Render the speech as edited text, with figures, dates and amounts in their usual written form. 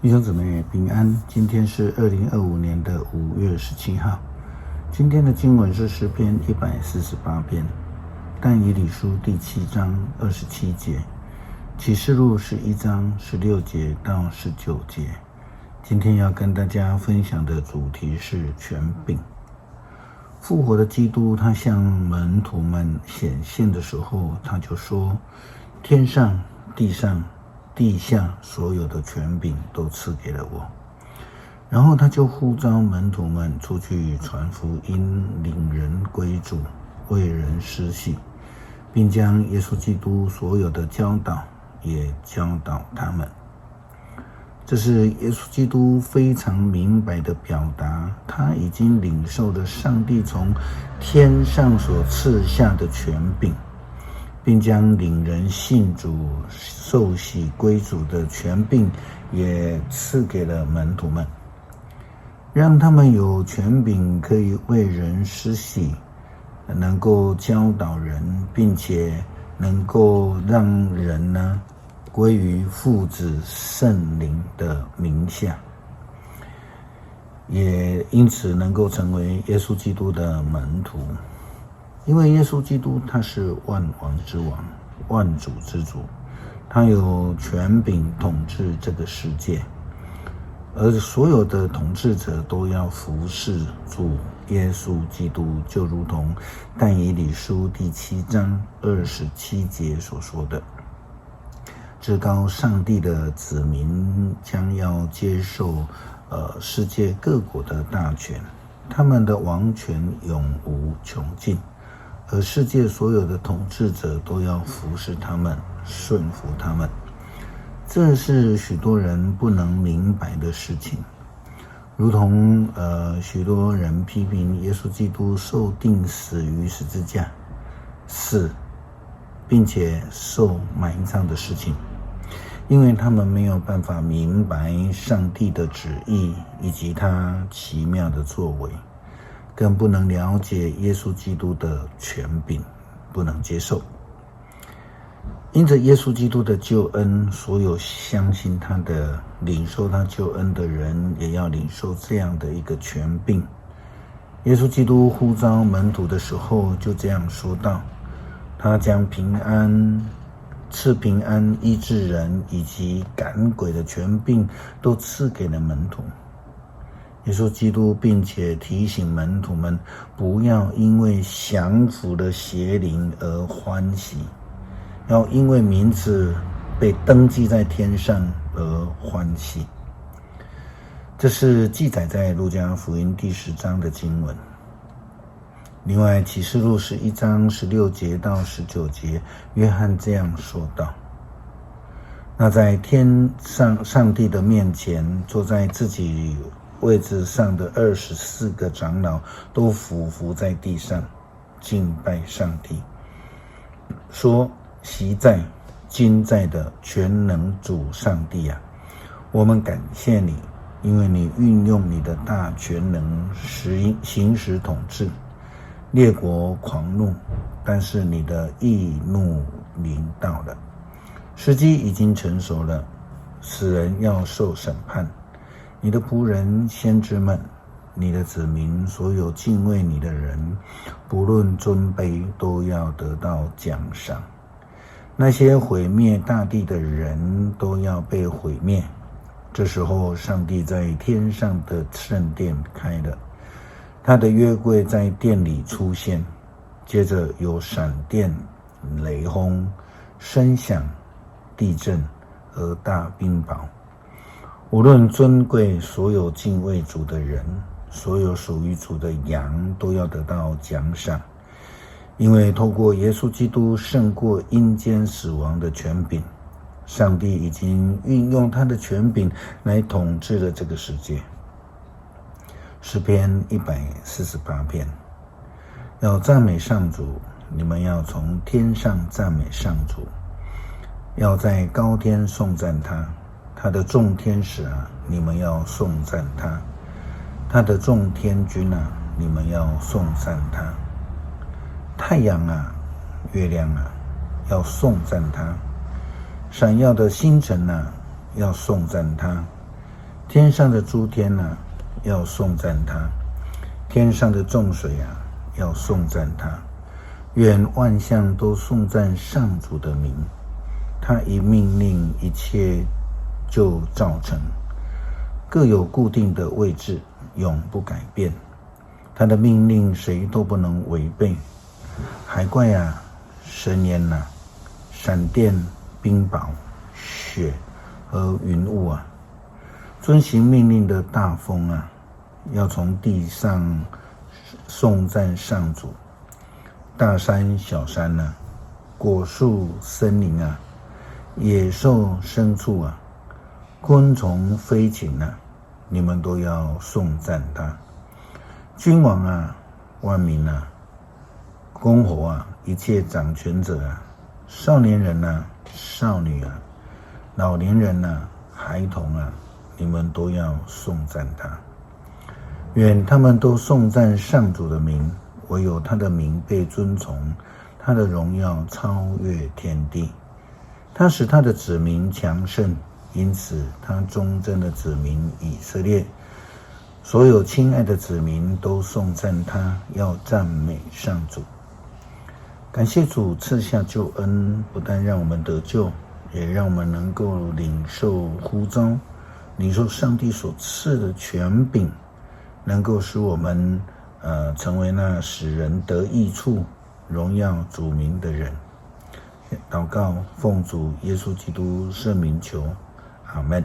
弟兄姊妹平安，今天是2025年的5月17号。今天的经文是诗篇148篇，但以理书第7章27节，启示录11章16节到19节。今天要跟大家分享的主题是权柄。复活的基督，他向门徒们显现的时候，他就说：天上、地上、地下所有的权柄都赐给了我。然后他就呼召门徒们出去传福音，领人归主，为人施洗，并将耶稣基督所有的教导也教导他们。这是耶稣基督非常明白的表达，他已经领受了上帝从天上所赐下的权柄，并将领人信主、受洗归主的权柄也赐给了门徒们，让他们有权柄可以为人施洗，能够教导人，并且能够让人归于父子圣灵的名下，也因此能够成为耶稣基督的门徒。因为耶稣基督他是万王之王，万主之主，他有权柄统治这个世界，而所有的统治者都要服侍主耶稣基督，就如同但以理书第7章27节所说的，至高上帝的子民将要接受世界各国的大权，他们的王权永无穷尽，而世界所有的统治者都要服侍他们，顺服他们。这是许多人不能明白的事情，如同许多人批评耶稣基督受钉死于十字架，死并且受埋葬的事情，因为他们没有办法明白上帝的旨意以及他奇妙的作为，更不能了解耶稣基督的权柄，不能接受。因着耶稣基督的救恩，所有相信他的、领受他救恩的人，也要领受这样的一个权柄。耶稣基督呼召门徒的时候，就这样说道：他将平安、赐平安、医治人以及赶鬼的权柄都赐给了门徒。耶稣基督并且提醒门徒们，不要因为降服了邪灵而欢喜，要因为名字被登记在天上而欢喜。这是记载在路加福音第10章的经文。另外启示录11章16节到19节，约翰这样说道：那在天上上帝的面前，坐在自己位置上的24个长老都俯伏在地上敬拜上帝，说：昔在今在的全能主上帝啊，我们感谢你，因为你运用你的大全能行使统治，列国狂怒，但是你的义怒临到了，时机已经成熟了，死人要受审判，你的仆人先知们，你的子民，所有敬畏你的人，不论尊卑，都要得到奖赏。那些毁灭大地的人都要被毁灭。这时候上帝在天上的圣殿开了，他的约柜在殿里出现，接着有闪电、雷轰、声响、地震和大冰雹。无论尊贵，所有敬畏主的人，所有属于主的羊，都要得到奖赏，因为透过耶稣基督胜过阴间死亡的权柄，上帝已经运用他的权柄来统治了这个世界。诗篇148篇，要赞美上主，你们要从天上赞美上主，要在高天颂赞他，他的众天使啊，你们要颂赞他，他的众天军啊，你们要颂赞他，太阳啊，月亮啊，要颂赞他，闪耀的星辰啊，要颂赞他，天上的诸天啊，要颂赞他；天上的众水啊，要颂赞他。愿万象都颂赞上主的名。他一命令，一切就造成，各有固定的位置，永不改变。他的命令谁都不能违背。海怪啊，深渊啊，闪电、冰雹、雪和云雾啊，遵行命令的大风啊，要从地上颂赞上主。大山小山啊，果树森林啊，野兽牲畜啊，昆虫飞禽啊，你们都要颂赞他。君王啊，万民啊，公侯啊，一切掌权者啊，少年人啊，少女啊，老年人啊，孩童啊，你们都要颂赞他。愿他们都颂赞上主的名，唯有他的名被尊崇，他的荣耀超越天地。他使他的子民强盛，因此他忠贞的子民以色列，所有亲爱的子民都颂赞他，要赞美上主。感谢主赐下救恩，不但让我们得救，也让我们能够领受呼召，领受上帝所赐的权柄，能够使我们成为那使人得益处、荣耀主名的人。祷告，奉主耶稣基督圣名求，阿们。